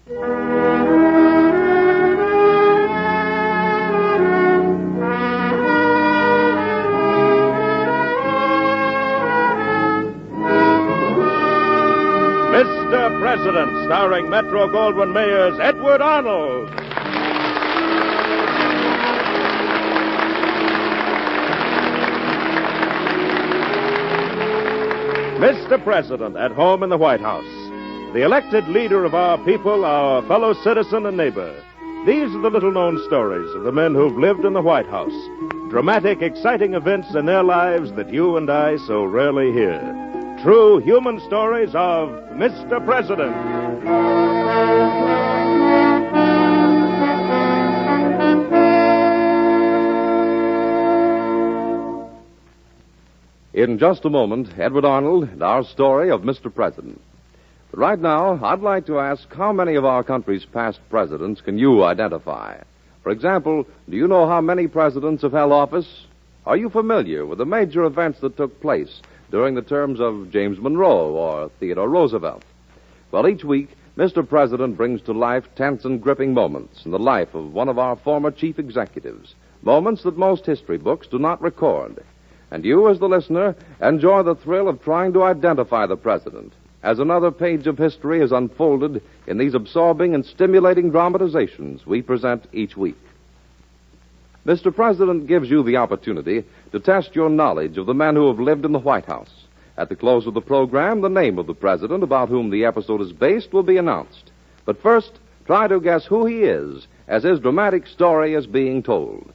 Mr. President, starring Metro-Goldwyn-Mayer's Edward Arnold. Mr. President, at home in the White House. The elected leader of our people, our fellow citizen and neighbor. These are the little-known stories of the men who've lived in the White House. Dramatic, exciting events in their lives that you and I so rarely hear. True human stories of Mr. President. In just a moment, Edward Arnold and our story of Mr. President. But right now, I'd like to ask how many of our country's past presidents can you identify? For example, do you know how many presidents have held office? Are you familiar with the major events that took place during the terms of James Monroe or Theodore Roosevelt? Well, each week, Mr. President brings to life tense and gripping moments in the life of one of our former chief executives, moments that most history books do not record. And you, as the listener, enjoy the thrill of trying to identify the president as another page of history is unfolded in these absorbing and stimulating dramatizations we present each week. Mr. President gives you the opportunity to test your knowledge of the men who have lived in the White House. At the close of the program, the name of the president about whom the episode is based will be announced. But first, try to guess who he is as his dramatic story is being told.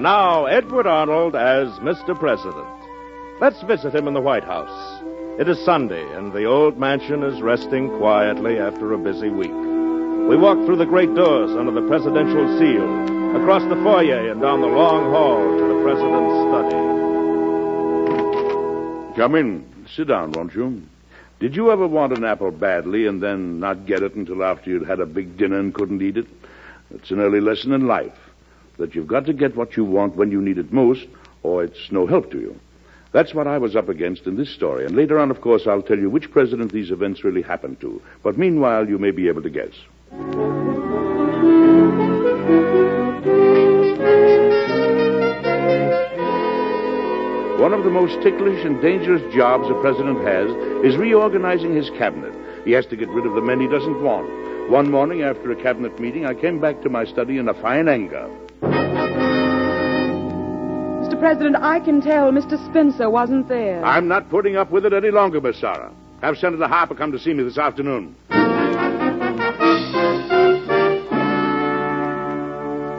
And now, Edward Arnold as Mr. President. Let's visit him in the White House. It is Sunday, and the old mansion is resting quietly after a busy week. We walk through the great doors under the presidential seal, across the foyer and down the long hall to the president's study. Come in. Sit down, won't you? Did you ever want an apple badly and then not get it until after you'd had a big dinner and couldn't eat it? It's an early lesson in life, that you've got to get what you want when you need it most, or it's no help to you. That's what I was up against in this story, and later on, of course, I'll tell you which president these events really happened to. But meanwhile, you may be able to guess. One of the most ticklish and dangerous jobs a president has is reorganizing his cabinet. He has to get rid of the men he doesn't want. One morning after a cabinet meeting, I came back to my study in a fine anger. Mr. President, I can tell Mr. Spencer wasn't there. I'm not putting up with it any longer, Miss Sarah. Have Senator Harper come to see me this afternoon.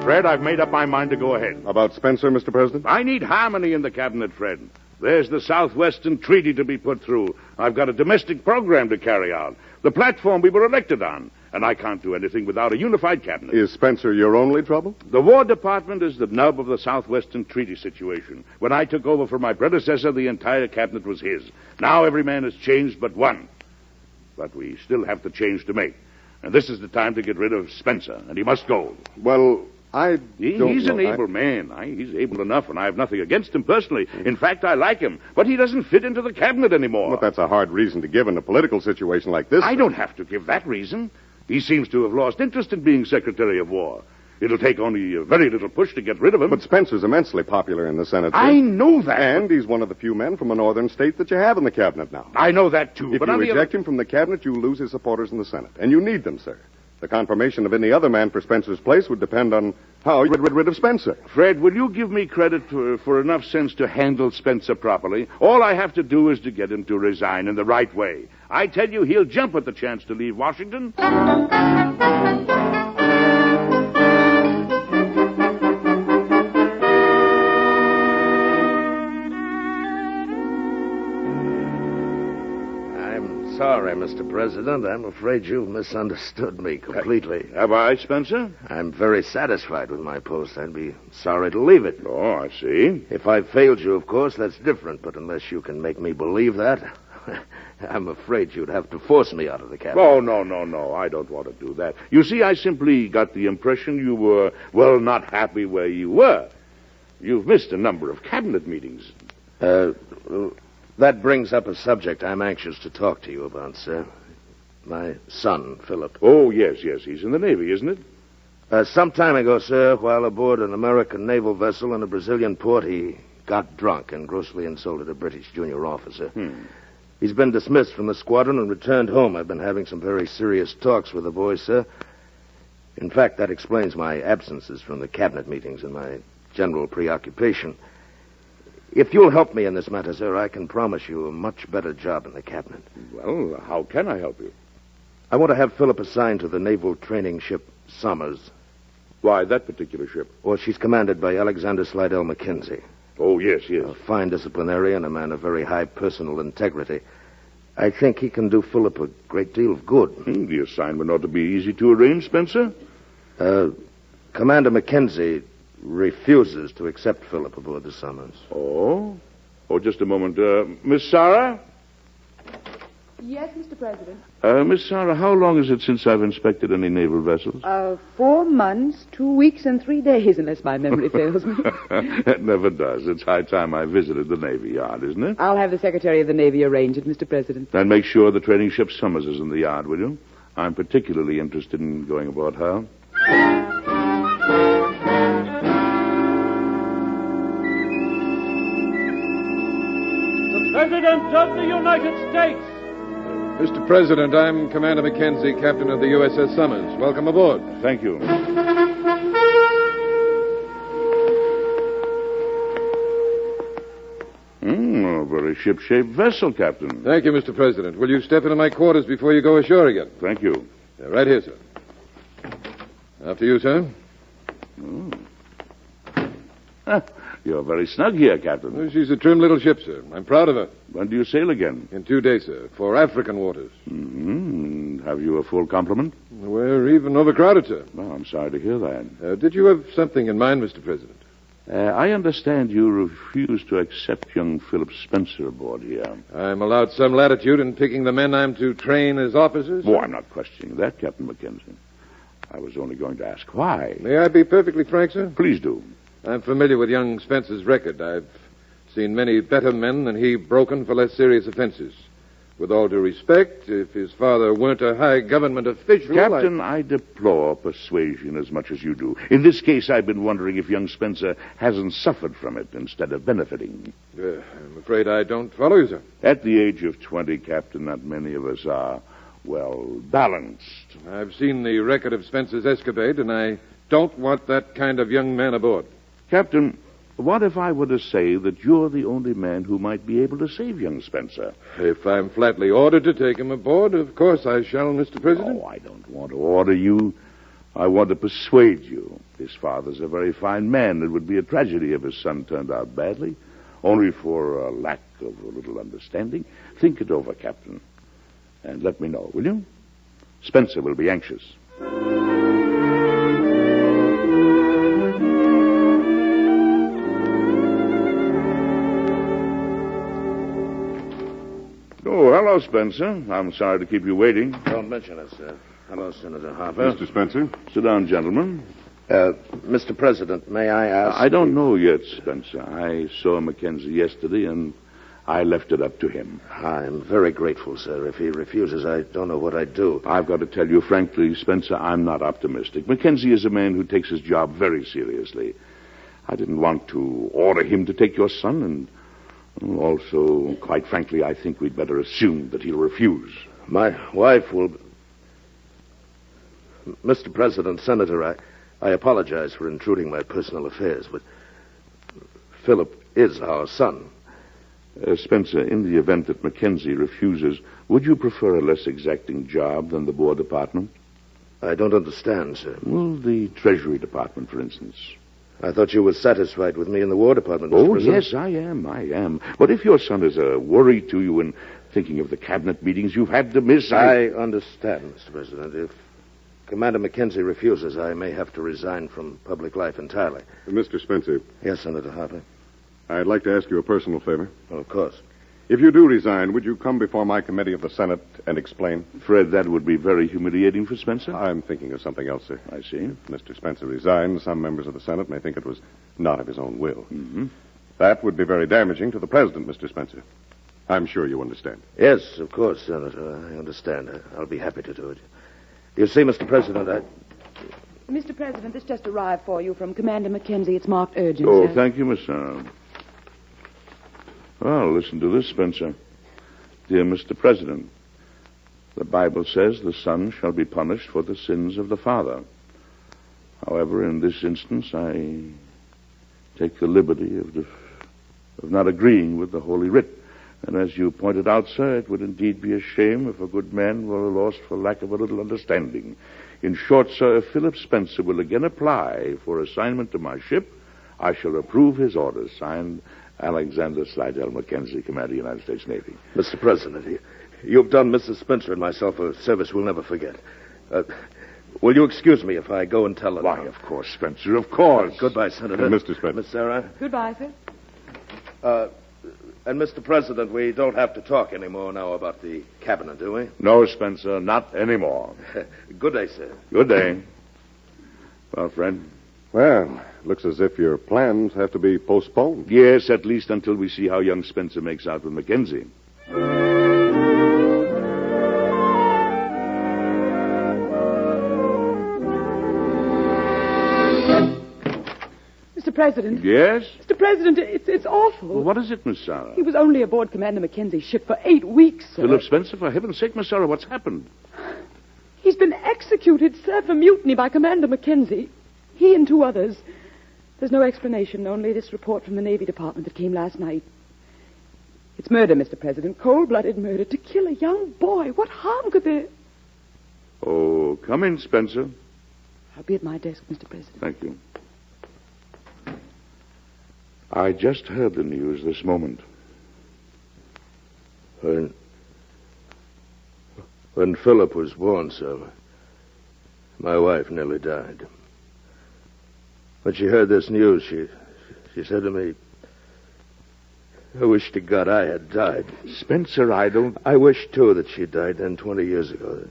Fred, I've made up my mind to go ahead. About Spencer, Mr. President? I need harmony in the cabinet, Fred. There's the Southwestern Treaty to be put through. I've got a domestic program to carry out. The platform we were elected on. And I can't do anything without a unified cabinet. Is Spencer your only trouble? The War Department is the nub of the Southwestern Treaty situation. When I took over from my predecessor, the entire cabinet was his. Now every man has changed but one. But we still have the change to make. And this is the time to get rid of Spencer, and he must go. Well, He's an able man. He's able enough, and I have nothing against him personally. In fact, I like him. But he doesn't fit into the cabinet anymore. But that's a hard reason to give in a political situation like this. I don't have to give that reason. He seems to have lost interest in being Secretary of War. It'll take only a very little push to get rid of him. But Spencer's immensely popular in the Senate. I know that. And he's one of the few men from a northern state that you have in the cabinet now. I know that, too. If you reject him from the cabinet, you lose his supporters in the Senate. And you need them, sir. The confirmation of any other man for Spencer's place would depend on how you get rid of Spencer. Fred, will you give me credit for enough sense to handle Spencer properly? All I have to do is to get him to resign in the right way. I tell you, he'll jump at the chance to leave Washington. Sorry, Mr. President. I'm afraid you've misunderstood me completely. Have I, Spencer? I'm very satisfied with my post. I'd be sorry to leave it. Oh, I see. If I failed you, of course, that's different. But unless you can make me believe that, I'm afraid you'd have to force me out of the cabinet. Oh, no. I don't want to do that. You see, I simply got the impression you were, well, not happy where you were. You've missed a number of cabinet meetings. That brings up a subject I'm anxious to talk to you about, sir. My son, Philip. Oh, yes. He's in the Navy, isn't it? Some time ago, sir, while aboard an American naval vessel in a Brazilian port, he got drunk and grossly insulted a British junior officer. He's been dismissed from the squadron and returned home. I've been having some very serious talks with the boy, sir. In fact, that explains my absences from the cabinet meetings and my general preoccupation. If you'll help me in this matter, sir, I can promise you a much better job in the cabinet. Well, how can I help you? I want to have Philip assigned to the naval training ship Somers. Why, that particular ship? Well, she's commanded by Alexander Slidell Mackenzie. Oh, yes. A fine disciplinarian, a man of very high personal integrity. I think he can do Philip a great deal of good. The assignment ought to be easy to arrange, Spencer. Commander Mackenzie refuses to accept Philip aboard the Somers. Oh, just a moment. Miss Sarah? Yes, Mr. President. Miss Sarah, how long is it since I've inspected any naval vessels? 4 months, 2 weeks, and 3 days, unless my memory fails me. It never does. It's high time I visited the Navy Yard, isn't it? I'll have the Secretary of the Navy arrange it, Mr. President. Then make sure the training ship Somers is in the yard, will you? I'm particularly interested in going aboard her. President of the United States. Mr. President, I'm Commander Mackenzie, captain of the USS Somers. Welcome aboard. Thank you. A very ship-shaped vessel, Captain. Thank you, Mr. President. Will you step into my quarters before you go ashore again? Thank you. Right here, sir. After you, sir. You're very snug here, Captain. Well, she's a trim little ship, sir. I'm proud of her. When do you sail again? In 2 days, sir, for African waters. Have you a full complement? We're even overcrowded, sir. Well, I'm sorry to hear that. Did you have something in mind, Mr. President? I understand you refuse to accept young Philip Spencer aboard here. I'm allowed some latitude in picking the men I'm to train as officers. Oh, I'm not questioning that, Captain Mackenzie. I was only going to ask why. May I be perfectly frank, sir? Please do. I'm familiar with young Spencer's record. I've seen many better men than he broken for less serious offenses. With all due respect, if his father weren't a high government official... Captain, I deplore persuasion as much as you do. In this case, I've been wondering if young Spencer hasn't suffered from it instead of benefiting. I'm afraid I don't follow you, sir. At the age of 20, Captain, not many of us are, well, balanced. I've seen the record of Spencer's escapade, and I don't want that kind of young man aboard. Captain, what if I were to say that you're the only man who might be able to save young Spencer? If I'm flatly ordered to take him aboard, of course I shall, Mr. President. Oh, I don't want to order you. I want to persuade you. His father's a very fine man. It would be a tragedy if his son turned out badly, only for a lack of a little understanding. Think it over, Captain, and let me know, will you? Spencer will be anxious. Oh, hello, Spencer. I'm sorry to keep you waiting. Don't mention it, sir. Hello, Senator Harper. Mr. Spencer? Sit down, gentlemen. Mr. President, may I ask... I don't know yet, Spencer. I saw Mackenzie yesterday, and I left it up to him. I'm very grateful, sir. If he refuses, I don't know what I'd do. I've got to tell you frankly, Spencer, I'm not optimistic. Mackenzie is a man who takes his job very seriously. I didn't want to order him to take your son, and also, quite frankly, I think we'd better assume that he'll refuse. My wife will... Mr. President, Senator, I apologize for intruding my personal affairs, but Philip is our son. Spencer, in the event that Mackenzie refuses, would you prefer a less exacting job than the War Department? I don't understand, sir. Well, the Treasury Department, for instance. I thought you were satisfied with me in the War Department, Mr. Oh, President. yes, I am. But if your son is a worry to you in thinking of the cabinet meetings you've had to miss, I understand, Mr. President. If Commander Mackenzie refuses, I may have to resign from public life entirely. Mr. Spencer, Yes, Senator Harper. I'd like to ask you a personal favor. Well, of course. If you do resign, would you come before my committee of the Senate and explain? Fred, that would be very humiliating for Spencer. I'm thinking of something else, sir. I see. If Mr. Spencer resigns, some members of the Senate may think it was not of his own will. Mm-hmm. That would be very damaging to the president, Mr. Spencer. I'm sure you understand. Yes, of course, Senator. I understand. I'll be happy to do it. You see, Mr. President, Mr. President, this just arrived for you from Commander Mackenzie. It's marked urgent, Oh, sir. thank you, Miss Sarah. Well, listen to this, Spencer. Dear Mr. President, the Bible says the son shall be punished for the sins of the father. However, in this instance, I take the liberty of not agreeing with the Holy Writ. And as you pointed out, sir, it would indeed be a shame if a good man were lost for lack of a little understanding. In short, sir, if Philip Spencer will again apply for assignment to my ship, I shall approve his orders. Signed, Alexander Slidell Mackenzie, Commander, United States Navy. Mr. President, you've done Mrs. Spencer and myself a service we'll never forget. Will you excuse me if I go and tell her? Why, of course, Spencer, of course. Goodbye, Senator. Mr. Spencer. Miss Sarah. Goodbye, sir. And Mr. President, we don't have to talk anymore now about the cabinet, do we? No, Spencer, not anymore. Good day, sir. Good day. Well, Fred? Well, looks as if your plans have to be postponed. Yes, at least until we see how young Spencer makes out with Mackenzie. Mr. President. Yes? Mr. President, it's awful. Well, what is it, Miss Sarah? He was only aboard Commander Mackenzie's ship for 8 weeks, sir. Philip Spencer, for heaven's sake, Miss Sarah, what's happened? He's been executed, sir, for mutiny by Commander Mackenzie. He and 2 others. There's no explanation, only this report from the Navy Department that came last night. It's murder, Mr. President. Cold-blooded murder. To kill a young boy. What harm could there... Oh, come in, Spencer. I'll be at my desk, Mr. President. Thank you. I just heard the news this moment. When Philip was born, sir, my wife nearly died. When she heard this news, she said to me, I wish to God I had died. Spencer, I wish, too, that she died then 20 years ago. It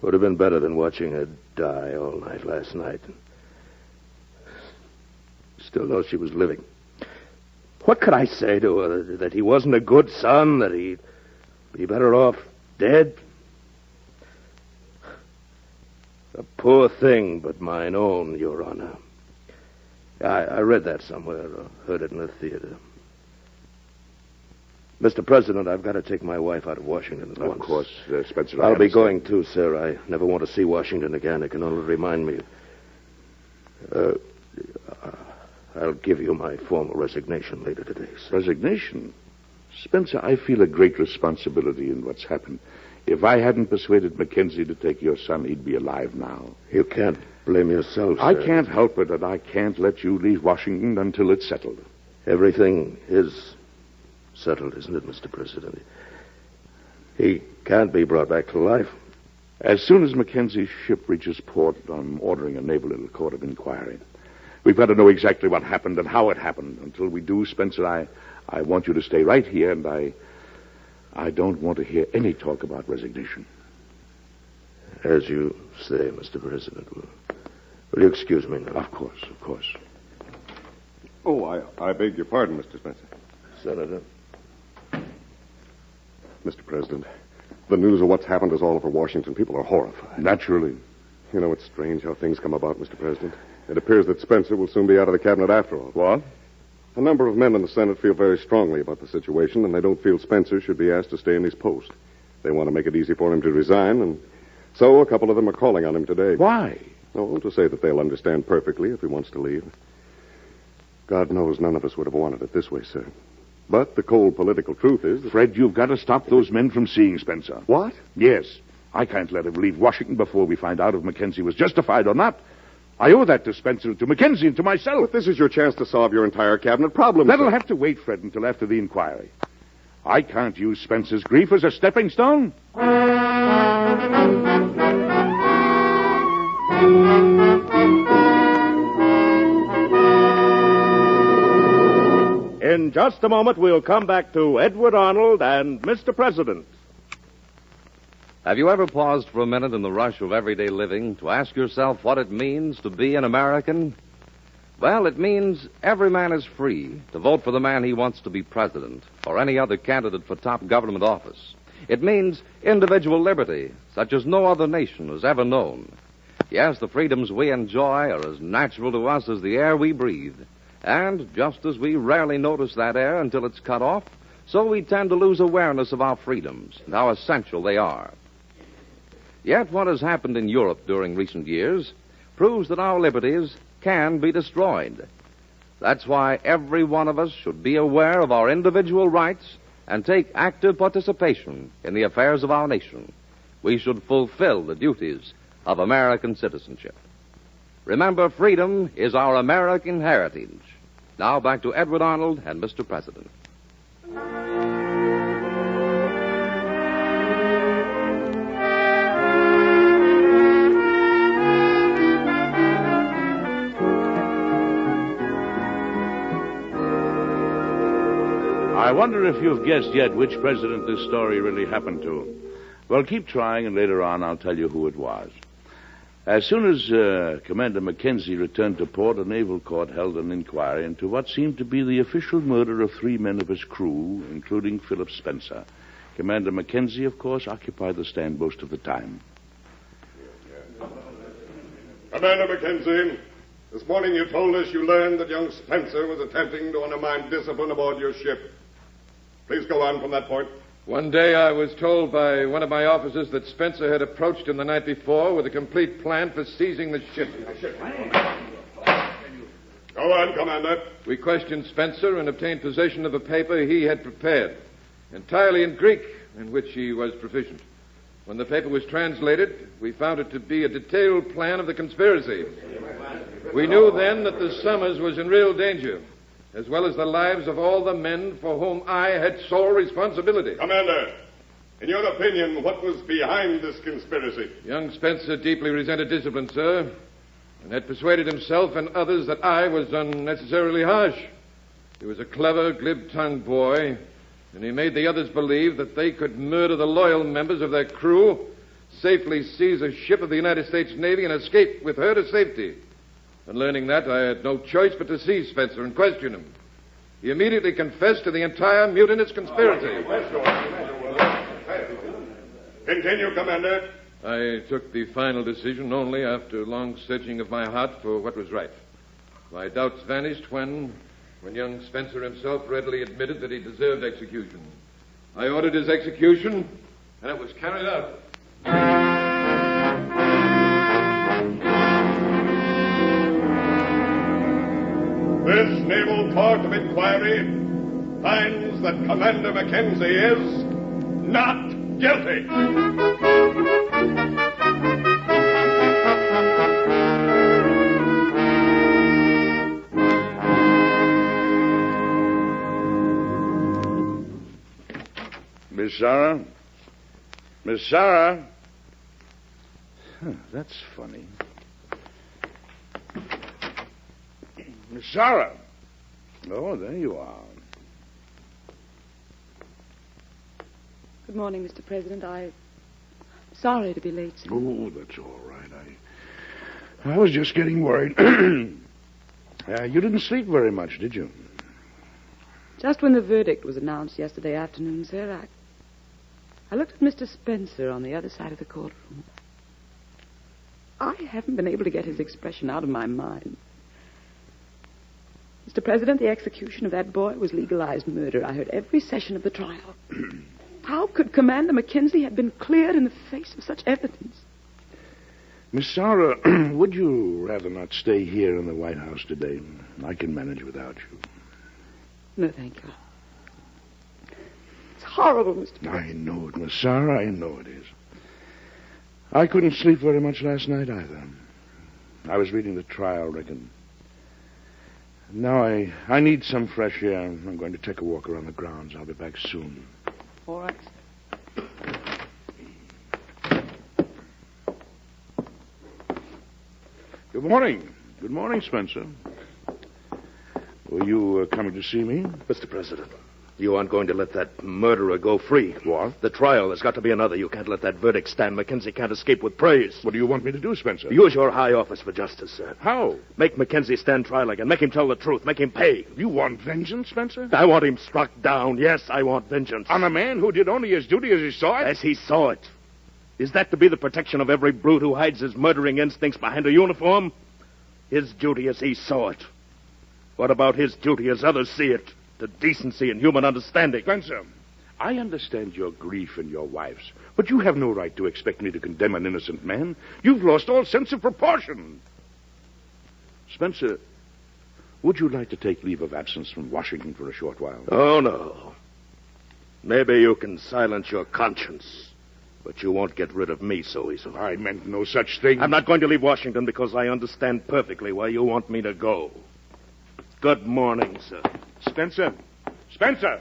would have been better than watching her die all night last night. Still, though she was living. What could I say to her? That he wasn't a good son? That he'd be better off dead? A poor thing, but mine own, Your Honor. I read that somewhere, or heard it in the theater. Mr. President, I've got to take my wife out of Washington at once. Of course, Spencer. I'll be going, too, sir. I never want to see Washington again. It can only remind me. I'll give you my formal resignation later today, sir. Resignation? Spencer, I feel a great responsibility in what's happened. If I hadn't persuaded Mackenzie to take your son, he'd be alive now. You can't blame yourself, sir. I can't help it, and I can't let you leave Washington until it's settled. Everything is settled, isn't it, Mr. President? He can't be brought back to life. As soon as Mackenzie's ship reaches port, I'm ordering a naval court of inquiry. We've got to know exactly what happened and how it happened. Until we do, Spencer, I want you to stay right here, and I don't want to hear any talk about resignation. As you say, Mr. President. Will you excuse me now? Of course, of course. Oh, I beg your pardon, Mr. Spencer. Senator. Mr. President, the news of what's happened is all over Washington. People are horrified. Naturally. You know, it's strange how things come about, Mr. President. It appears that Spencer will soon be out of the cabinet after all. What? A number of men in the Senate feel very strongly about the situation, and they don't feel Spencer should be asked to stay in his post. They want to make it easy for him to resign, and so a couple of them are calling on him today. Why? Oh, to say that they'll understand perfectly if he wants to leave. God knows none of us would have wanted it this way, sir. But the cold political truth is that... Fred, you've got to stop those men from seeing Spencer. What? Yes. I can't let him leave Washington before we find out if Mackenzie was justified or not. I owe that to Spencer, to Mackenzie, and to myself. But this is your chance to solve your entire cabinet problem, That'll sir. have to wait, Fred, until after the inquiry. I can't use Spencer's grief as a stepping stone. In just a moment, we'll come back to Edward Arnold and Mr. President. Have you ever paused for a minute in the rush of everyday living to ask yourself what it means to be an American? Well, it means every man is free to vote for the man he wants to be president or any other candidate for top government office. It means individual liberty, such as no other nation has ever known. Yes, the freedoms we enjoy are as natural to us as the air we breathe. And just as we rarely notice that air until it's cut off, so we tend to lose awareness of our freedoms and how essential they are. Yet what has happened in Europe during recent years proves that our liberties can be destroyed. That's why every one of us should be aware of our individual rights and take active participation in the affairs of our nation. We should fulfill the duties of American citizenship. Remember, freedom is our American heritage. Now back to Edward Arnold and Mr. President. I wonder if you've guessed yet which president this story really happened to. Well, keep trying, and later on I'll tell you who it was. As soon as Commander Mackenzie returned to port, a naval court held an inquiry into what seemed to be the official murder of 3 men of his crew, including Philip Spencer. Commander Mackenzie, of course, occupied the stand most of the time. Commander Mackenzie, this morning you told us you learned that young Spencer was attempting to undermine discipline aboard your ship. Please go on from that point. One day I was told by one of my officers that Spencer had approached him the night before with a complete plan for seizing the ship. Go on, Commander. We questioned Spencer and obtained possession of a paper he had prepared, entirely in Greek, in which he was proficient. When the paper was translated, we found it to be a detailed plan of the conspiracy. We knew then that the Summers was in real danger, as well as the lives of all the men for whom I had sole responsibility. Commander, in your opinion, what was behind this conspiracy? Young Spencer deeply resented discipline, sir, and had persuaded himself and others that I was unnecessarily harsh. He was a clever, glib-tongued boy, and he made the others believe that they could murder the loyal members of their crew, safely seize a ship of the United States Navy, and escape with her to safety. On learning that, I had no choice but to seize Spencer and question him. He immediately confessed to the entire mutinous conspiracy. Continue, Commander. I took the final decision only after long searching of my heart for what was right. My doubts vanished when young Spencer himself readily admitted that he deserved execution. I ordered his execution, and it was carried out. This Naval Court of Inquiry finds that Commander Mackenzie is not guilty. Miss Sarah? Miss Sarah? That's funny. Miss Sarah. Oh, there you are. Good morning, Mr. President. I'm sorry to be late, sir. Oh, that's all right. I was just getting worried. You didn't sleep very much, did you? Just when the verdict was announced yesterday afternoon, sir, I looked at Mr. Spencer on the other side of the courtroom. I haven't been able to get his expression out of my mind. Mr. President, the execution of that boy was legalized murder. I heard every session of the trial. How could Commander Mackenzie have been cleared in the face of such evidence? Miss Sarah, would you rather not stay here in the White House today? I can manage without you. No, thank you. It's horrible, Mr. President. I know it, Miss Sarah. I know it is. I couldn't sleep very much last night either. I was reading the trial record. Now I need some fresh air. I'm going to take a walk around the grounds. I'll be back soon. All right, sir. Good morning. Good morning, Spencer. Were you coming to see me? Mr. President, you aren't going to let that murderer go free. What? The trial has got to be another. You can't let that verdict stand. Mackenzie can't escape with praise. What do you want me to do, Spencer? Use your high office for justice, sir. How? Make Mackenzie stand trial again. Make him tell the truth. Make him pay. You want vengeance, Spencer? I want him struck down. Yes, I want vengeance. On a man who did only his duty as he saw it? As he saw it. Is that to be the protection of every brute who hides his murdering instincts behind a uniform? His duty as he saw it. What about his duty as others see it? To decency and human understanding. Spencer, I understand your grief and your wife's, but you have no right to expect me to condemn an innocent man. You've lost all sense of proportion. Spencer, would you like to take leave of absence from Washington for a short while? Oh, no. Maybe you can silence your conscience, but you won't get rid of me so easily. I meant no such thing. I'm not going to leave Washington because I understand perfectly why you want me to go. Good morning, sir. Spencer! Spencer!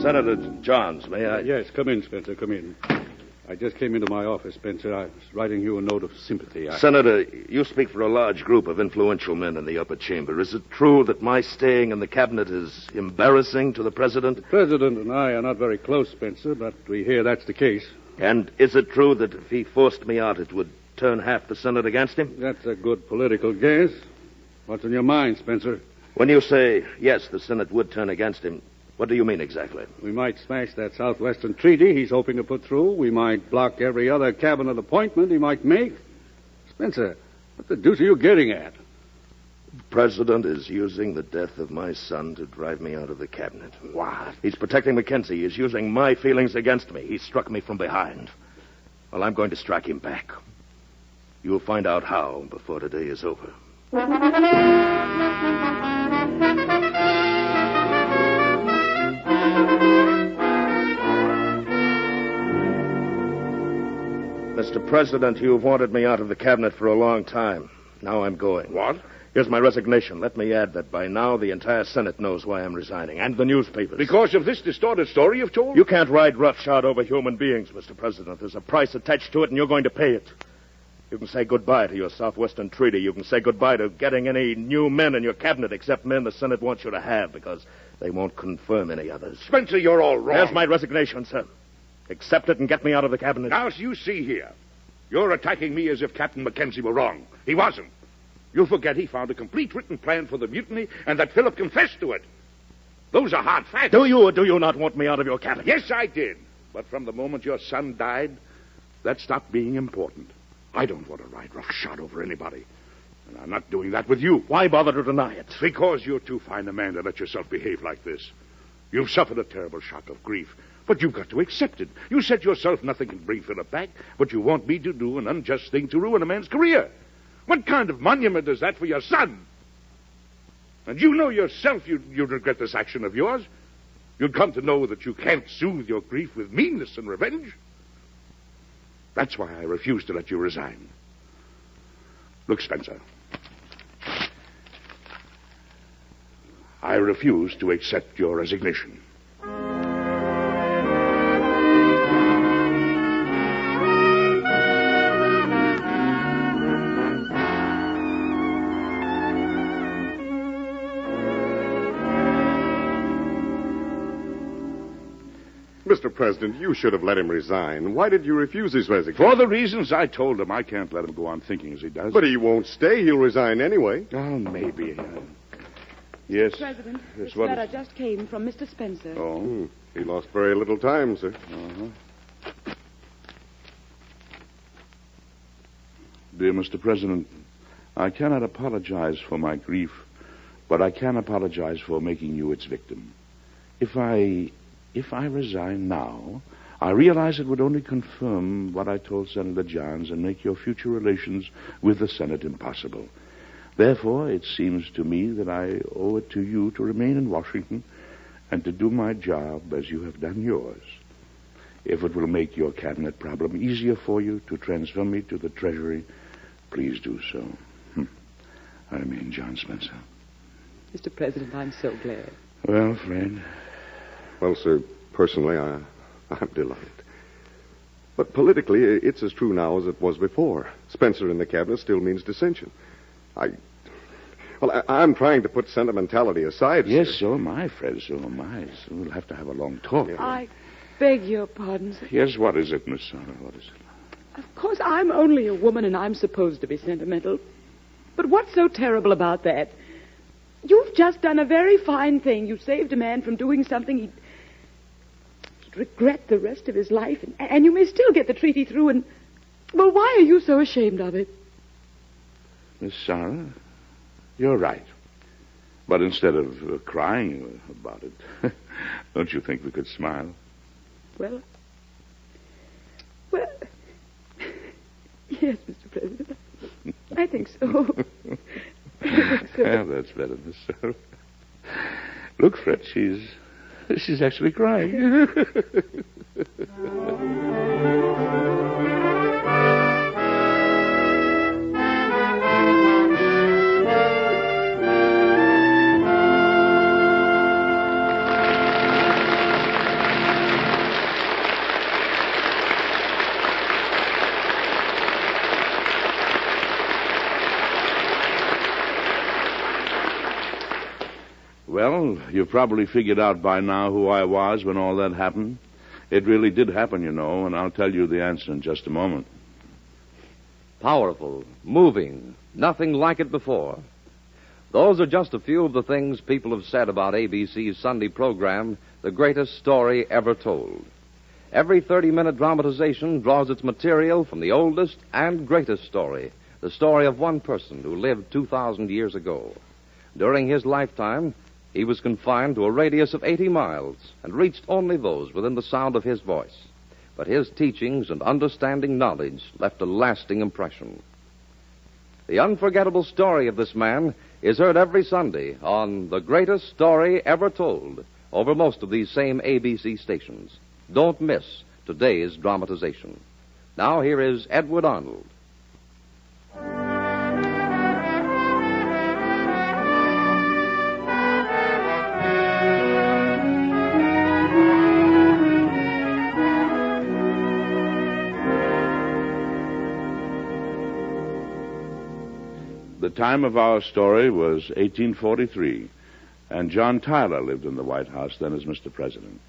Senator Johns, may I? Yes, come in, Spencer, come in. I just came into my office, Spencer. I was writing you a note of sympathy. Senator, you speak for a large group of influential men in the upper chamber. Is it true that my staying in the cabinet is embarrassing to the president? The president and I are not very close, Spencer, but we hear that's the case. And is it true that if he forced me out, it would turn half the Senate against him? That's a good political guess. What's on your mind, Spencer? When you say, yes, the Senate would turn against him, what do you mean exactly? We might smash that Southwestern treaty he's hoping to put through. We might block every other cabinet appointment he might make. Spencer, what the deuce are you getting at? The president is using the death of my son to drive me out of the cabinet. What? He's protecting Mackenzie. He's using my feelings against me. He struck me from behind. Well, I'm going to strike him back. You'll find out how before today is over. Mr. President, you've wanted me out of the cabinet for a long time. Now I'm going. What? Here's my resignation. Let me add that by now the entire Senate knows why I'm resigning, and the newspapers. Because of this distorted story you've told? You can't ride roughshod over human beings, Mr. President. There's a price attached to it, and you're going to pay it. You can say goodbye to your Southwestern Treaty. You can say goodbye to getting any new men in your cabinet, except men the Senate wants you to have, because they won't confirm any others. Spencer, you're all wrong. There's my resignation, sir. Accept it and get me out of the cabinet. Now, as you see here, you're attacking me as if Captain Mackenzie were wrong. He wasn't. You forget he found a complete written plan for the mutiny and that Philip confessed to it. Those are hard facts. Do you or do you not want me out of your cabinet? Yes, I did. But from the moment your son died, that stopped being important. I don't want to ride roughshod over anybody. And I'm not doing that with you. Why bother to deny it? Because you're too fine a man to let yourself behave like this. You've suffered a terrible shock of grief, but you've got to accept it. You said yourself nothing can bring Philip back, but you want me to do an unjust thing to ruin a man's career. What kind of monument is that for your son? And you know yourself you'd regret this action of yours. You'd come to know that you can't soothe your grief with meanness and revenge. That's why I refuse to let you resign. Look, Spencer. I refuse to accept your resignation. Mr. President, you should have let him resign. Why did you refuse his resignation? For the reasons I told him, I can't let him go on thinking as he does. But he won't stay. He'll resign anyway. Oh, maybe. Yes. President, Yes, this what letter is- just came from Mr. Spencer. Oh. He lost very little time, sir. Dear Mr. President, I cannot apologize for my grief, but I can apologize for making you its victim. If I resign now, I realize it would only confirm what I told Senator Johns and make your future relations with the Senate impossible. Therefore, it seems to me that I owe it to you to remain in Washington and to do my job as you have done yours. If it will make your cabinet problem easier for you to transfer me to the Treasury, please do so. I remain John Spencer. Mr. President, I'm so glad. Well, Fred? Well, sir, personally, I'm delighted. But politically, it's as true now as it was before. Spencer in the cabinet still means dissension. I'm trying to put sentimentality aside, Yes, sir. so am I, Fred. So am I. So we'll have to have a long talk. I beg your pardon, sir. Yes, what is it, Miss Sarah? What is it? Of course, I'm only a woman and I'm supposed to be sentimental. But what's so terrible about that? You've just done a very fine thing. You saved a man from doing something he'd regret the rest of his life. And you may still get the treaty through. And, well, why are you so ashamed of it? Miss Sarah, you're right. But instead of crying about it, don't you think we could smile? Well, yes, Mr. President. I think so. I think so. Well, that's better, Miss Sarah. Look, Fred, she's actually crying. Well, you've probably figured out by now who I was when all that happened. It really did happen, you know, and I'll tell you the answer in just a moment. Powerful, moving, nothing like it before. Those are just a few of the things people have said about ABC's Sunday program, The Greatest Story Ever Told. Every 30-minute dramatization draws its material from the oldest and greatest story, the story of one person who lived 2,000 years ago. During his lifetime, he was confined to a radius of 80 miles and reached only those within the sound of his voice. But his teachings and understanding knowledge left a lasting impression. The unforgettable story of this man is heard every Sunday on The Greatest Story Ever Told over most of these same ABC stations. Don't miss today's dramatization. Now here is Edward Arnold. The time of our story was 1843, and John Tyler lived in the White House then as Mr. President.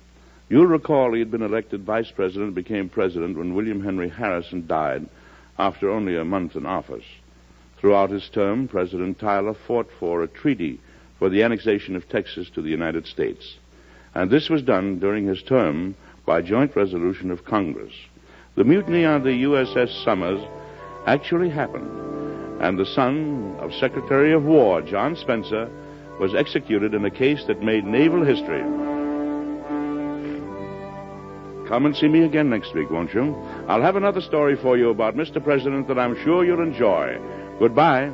You'll recall he had been elected vice president and became president when William Henry Harrison died after only a month in office. Throughout his term, President Tyler fought for a treaty for the annexation of Texas to the United States. And this was done during his term by joint resolution of Congress. The mutiny on the USS Somers actually happened, and the son of Secretary of War, John Spencer, was executed in a case that made naval history. Come and see me again next week, won't you? I'll have another story for you about Mr. President that I'm sure you'll enjoy. Goodbye.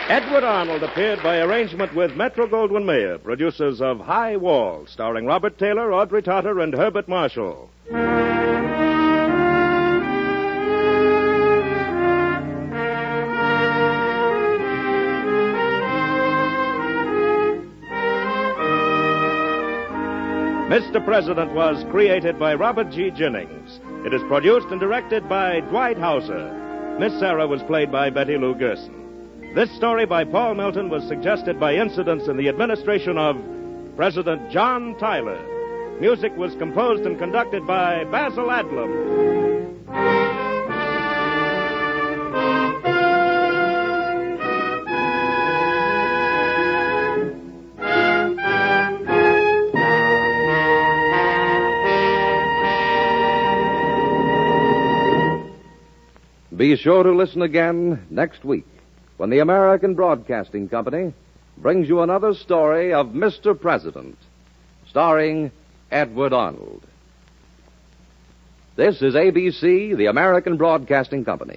Edward Arnold appeared by arrangement with Metro-Goldwyn-Mayer, producers of High Wall, starring Robert Taylor, Audrey Totter, and Herbert Marshall. Mr. President was created by Robert G. Jennings. It is produced and directed by Dwight Hauser. Miss Sarah was played by Betty Lou Gerson. This story by Paul Milton was suggested by incidents in the administration of President John Tyler. Music was composed and conducted by Basil Adlam. Be sure to listen again next week when the American Broadcasting Company brings you another story of Mr. President, starring Edward Arnold. This is ABC, the American Broadcasting Company.